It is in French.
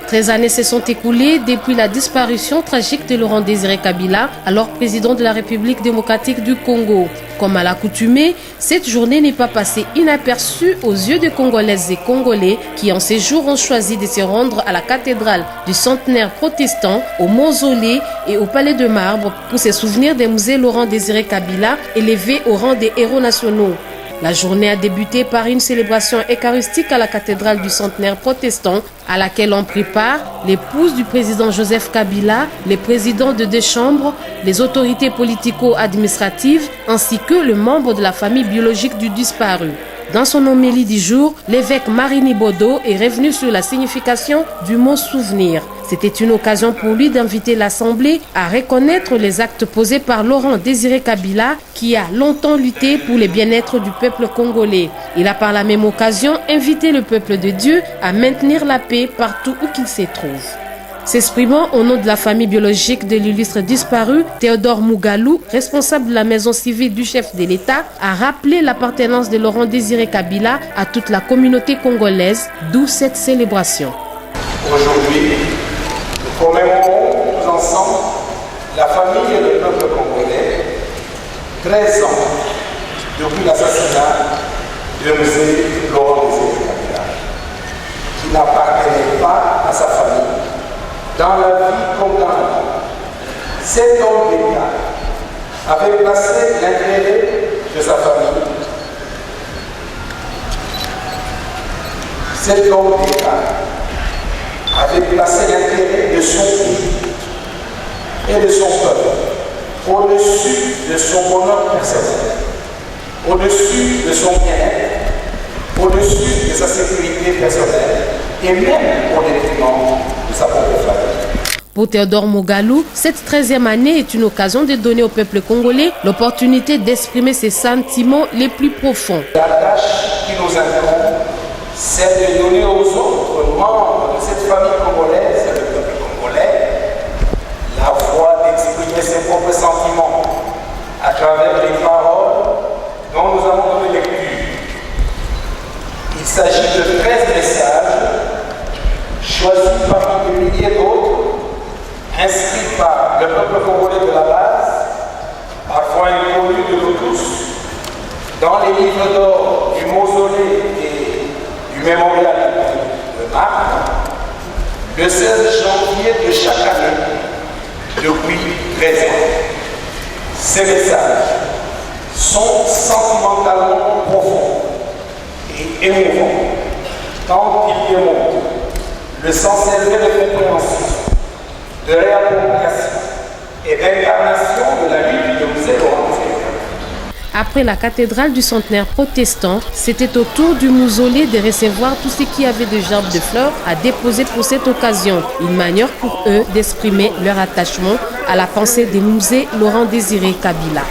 13 années se sont écoulées depuis la disparition tragique de Laurent Désiré Kabila, alors président de la République démocratique du Congo. Comme à l'accoutumée, cette journée n'est pas passée inaperçue aux yeux des Congolaises et Congolais qui en ces jours ont choisi de se rendre à la cathédrale du centenaire protestant, au mausolée et au palais de marbre pour se souvenir des musées Laurent Désiré Kabila élevés au rang des héros nationaux. La journée a débuté par une célébration eucharistique à la cathédrale du centenaire protestant à laquelle ont pris part l'épouse du président Joseph Kabila, les présidents de 2 chambres, les autorités politico-administratives ainsi que le membre de la famille biologique du disparu. Dans son homélie du jour, l'évêque Marini Bodo est revenu sur la signification du mot souvenir. C'était une occasion pour lui d'inviter l'Assemblée à reconnaître les actes posés par Laurent Désiré Kabila qui a longtemps lutté pour le bien-être du peuple congolais. Il a par la même occasion invité le peuple de Dieu à maintenir la paix partout où qu'il se trouve. S'exprimant au nom de la famille biologique de l'illustre disparu, Théodore Mugalou, responsable de la maison civile du chef de l'État, a rappelé l'appartenance de Laurent Désiré Kabila à toute la communauté congolaise, d'où cette célébration. Aujourd'hui, nous commémorons tous ensemble la famille et le peuple congolais, 13 ans depuis l'assassinat de M. Laurent Désiré Kabila, qui n'appartenait pas à sa famille. Dans la vie comme dans la vie, cet homme d'État avait placé l'intérêt de sa famille. Cet homme d'État avait placé l'intérêt de son pays et de son peuple au-dessus de son bonheur personnel, au-dessus de son bien-être, au-dessus de sa sécurité personnelle et même au détriment de sa propre famille. Pour Théodore Mugalou, cette 13e année est une occasion de donner au peuple congolais l'opportunité d'exprimer ses sentiments les plus profonds. La tâche qui nous incombe, c'est de donner aux autres membres de cette famille congolaise, le peuple congolais, la voie d'exprimer ses propres sentiments à travers les paroles dont nous avons donné lecture. Il s'agit de 13 messages choisis parmi des milliers d'autres, inscrits par le peuple congolais de la base, parfois inconnus de nous tous, dans les livres d'or du mausolée et du mémorial de marbre, le 16 janvier de chaque année, depuis 13 ans. Ces messages sont sentimentalement profonds et émouvants, tant ils démontrent le sens élevé de compréhension, de réappropriation et d'incarnation de la lutte de M. Laurent Désiré Kabila. Après la cathédrale du centenaire protestant, c'était au tour du mausolée de recevoir tout ce qui avait de gerbes de fleurs à déposer pour cette occasion. Une manière pour eux d'exprimer leur attachement à la pensée des musées Laurent Désiré Kabila.